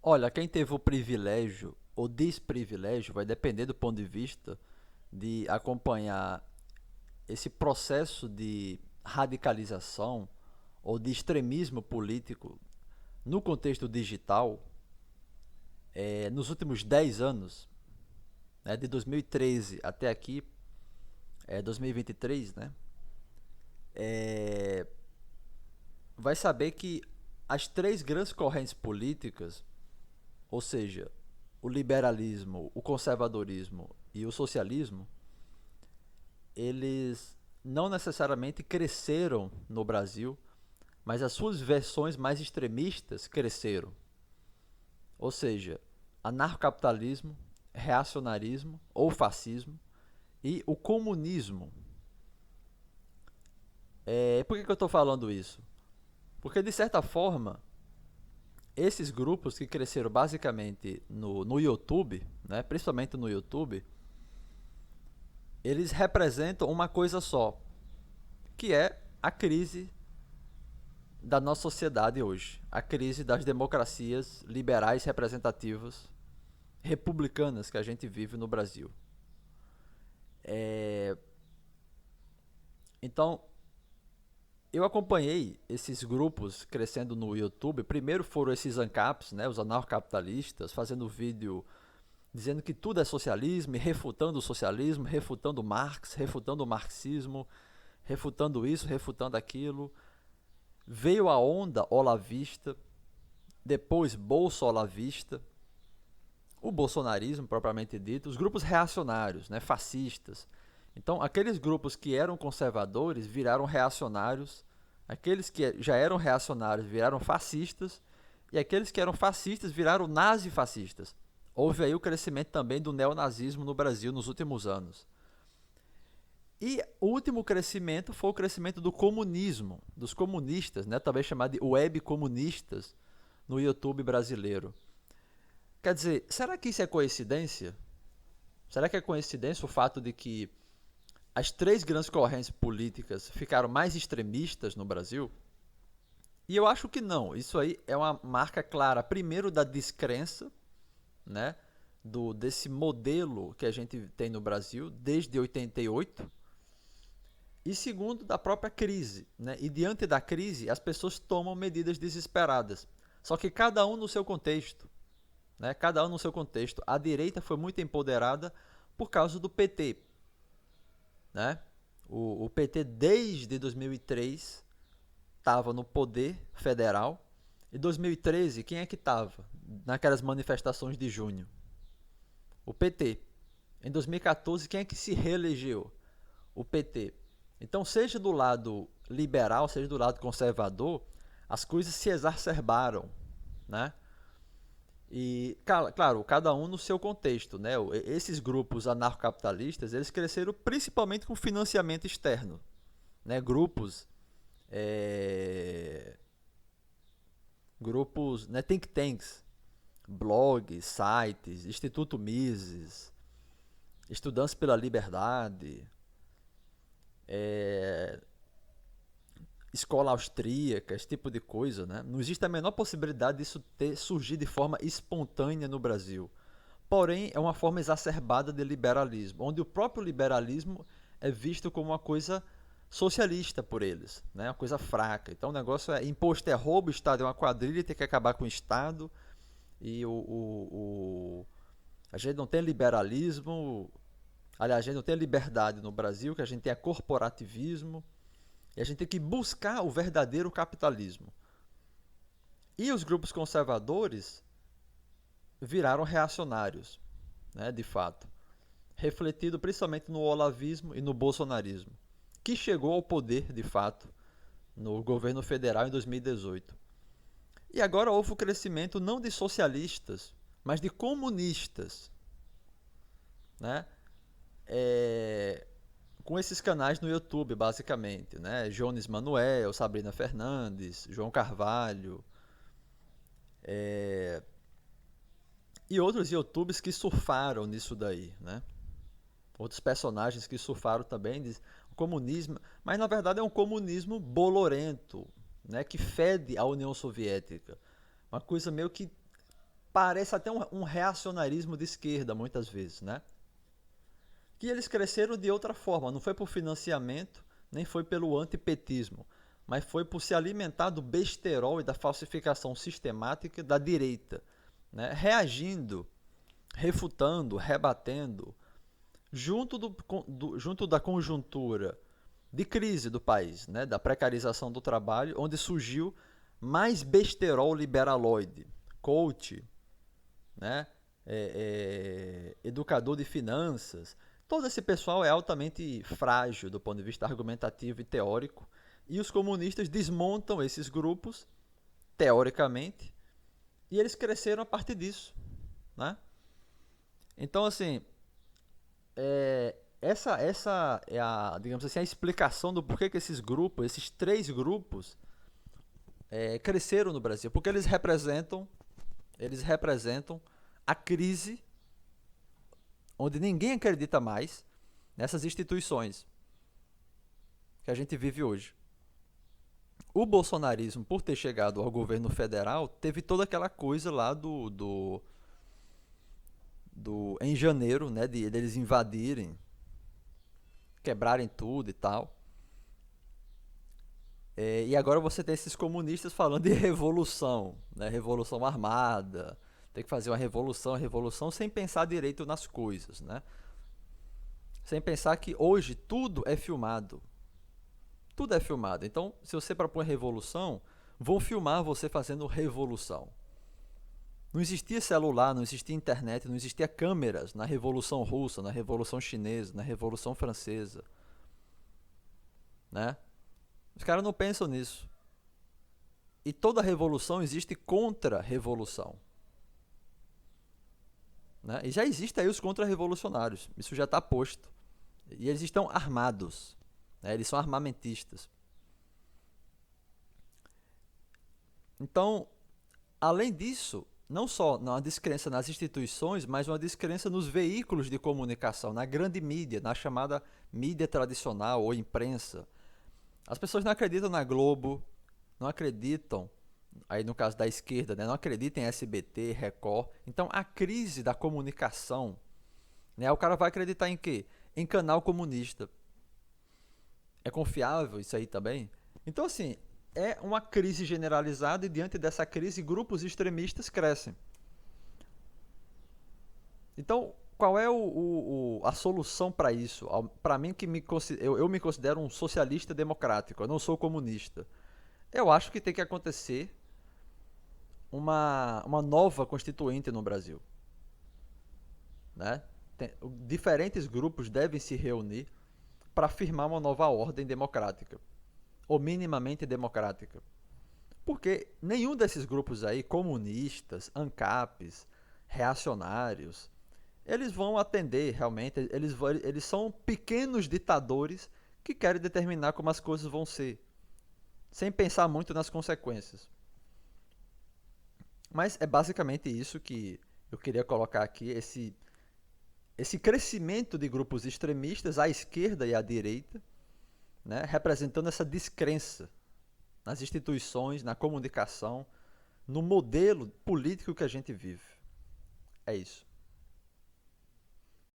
Olha, quem teve o privilégio ou desprivilégio vai depender do ponto de vista de acompanhar esse processo de radicalização ou de extremismo político no contexto digital nos últimos 10 anos, né, de 2013 até aqui, 2023, né, é, vai saber que as três grandes correntes políticas, ou seja, o liberalismo, o conservadorismo e o socialismo, eles não necessariamente cresceram no Brasil, mas as suas versões mais extremistas cresceram. Ou seja, anarcocapitalismo, reacionarismo ou fascismo e o comunismo. Por que eu estou falando isso? Porque, de certa forma, esses grupos que cresceram basicamente no YouTube, né, principalmente no YouTube, eles representam uma coisa só, que é a crise da nossa sociedade hoje, a crise das democracias liberais representativas republicanas que a gente vive no Brasil. É... Então, eu acompanhei esses grupos crescendo no YouTube. Primeiro foram esses ANCAPs, né, os anarcocapitalistas, fazendo vídeo dizendo que tudo é socialismo, e refutando o socialismo, refutando Marx, refutando o marxismo, refutando isso, refutando aquilo. Veio a onda olavista, depois bolso-olavista, o bolsonarismo propriamente dito, os grupos reacionários, né, fascistas. Então, aqueles grupos que eram conservadores viraram reacionários, aqueles que já eram reacionários viraram fascistas, e aqueles que eram fascistas viraram nazifascistas. Houve aí o crescimento também do neonazismo no Brasil nos últimos anos. E o último crescimento foi o crescimento do comunismo, dos comunistas, né, talvez chamado de web comunistas no YouTube brasileiro. Quer dizer, será que isso é coincidência? Será que é coincidência o fato de que as três grandes correntes políticas ficaram mais extremistas no Brasil? E eu acho que não. Isso aí é uma marca clara, primeiro, da descrença, né, desse modelo que a gente tem no Brasil desde 88, e segundo, da própria crise. Né? E diante da crise, as pessoas tomam medidas desesperadas. Só que cada um no seu contexto. Né? Cada um no seu contexto. A direita foi muito empoderada por causa do PT. Né? O PT, desde 2003, estava no poder federal. Em 2013, quem é que estava naquelas manifestações de junho? O PT. Em 2014, quem é que se reelegeu? O PT. Então, seja do lado liberal, seja do lado conservador, as coisas se exacerbaram, né? E, claro, cada um no seu contexto, né? Esses grupos anarcocapitalistas, eles cresceram principalmente com financiamento externo, né? É, grupos, né? Think tanks, blogs, sites, Instituto Mises, Estudantes pela Liberdade, é, escola austríaca, esse tipo de coisa, né? Não existe a menor possibilidade disso ter surgido de forma espontânea no Brasil. Porém, é uma forma exacerbada de liberalismo, onde o próprio liberalismo é visto como uma coisa socialista por eles, né? Uma coisa fraca. Então o negócio é imposto é roubo, o Estado é uma quadrilha, tem que acabar com o Estado. E a gente não tem liberalismo, aliás, a gente não tem liberdade no Brasil, que a gente tem corporativismo. E a gente tem que buscar o verdadeiro capitalismo. E os grupos conservadores viraram reacionários, né, de fato. Refletido principalmente no olavismo e no bolsonarismo, que chegou ao poder, de fato, no governo federal em 2018. E agora houve o crescimento não de socialistas, mas de comunistas, né? É, com esses canais no YouTube, basicamente, né? Jones Manuel, Sabrina Fernandes, João Carvalho, e outros YouTubers que surfaram nisso daí, né? Outros personagens que surfaram também de comunismo, mas na verdade é um comunismo bolorento, né? Que fede a União Soviética, uma coisa meio que parece até um reacionarismo de esquerda, muitas vezes, né? Que eles cresceram de outra forma, não foi por financiamento, nem foi pelo antipetismo, mas foi por se alimentar do besterol e da falsificação sistemática da direita, né? Reagindo, refutando, rebatendo, junto da conjuntura de crise do país, né? Da precarização do trabalho, onde surgiu mais besterol liberaloide, coach, né? Educador de finanças. Todo esse pessoal é altamente frágil do ponto de vista argumentativo e teórico, e os comunistas desmontam esses grupos, teoricamente, e eles cresceram a partir disso, né? Então, assim, essa é a, digamos assim, a explicação do porquê que esses grupos, esses três grupos, cresceram no Brasil, porque eles representam a crise onde ninguém acredita mais nessas instituições que a gente vive hoje. O bolsonarismo, por ter chegado ao governo federal, teve toda aquela coisa lá em janeiro, né, deles invadirem, quebrarem tudo e tal. E agora você tem esses comunistas falando de revolução, né, revolução armada, tem que fazer uma revolução sem pensar direito nas coisas, né? Sem pensar que hoje tudo é filmado. Tudo é filmado. Então, se você propõe revolução, vão filmar você fazendo revolução. Não existia celular, não existia internet, não existia câmeras na Revolução Russa, na Revolução Chinesa, na Revolução Francesa, né? Os caras não pensam nisso. E toda revolução existe contra-revolução, né? E já existe aí os contra-revolucionários. Isso já está posto. E eles estão armados, né? Eles são armamentistas. Então, além disso, não só uma descrença nas instituições, mas uma descrença nos veículos de comunicação, na grande mídia, na chamada mídia tradicional ou imprensa. As pessoas não acreditam na Globo, não acreditam, aí no caso da esquerda, né, não acreditam em SBT, Record. Então, a crise da comunicação, né, o cara vai acreditar em quê? Em canal comunista. É confiável isso aí também? Então, assim, é uma crise generalizada e diante dessa crise, grupos extremistas crescem. Então, qual é a solução para isso? Para mim, eu me considero um socialista democrático, eu não sou comunista. Eu acho que tem que acontecer uma nova constituinte no Brasil, né? Diferentes grupos devem se reunir para firmar uma nova ordem democrática, ou minimamente democrática. Porque nenhum desses grupos aí, comunistas, ANCAPs, reacionários, eles vão atender realmente, eles são pequenos ditadores que querem determinar como as coisas vão ser, sem pensar muito nas consequências. Mas é basicamente isso que eu queria colocar aqui, esse crescimento de grupos extremistas à esquerda e à direita, né, representando essa descrença nas instituições, na comunicação, no modelo político que a gente vive. É isso.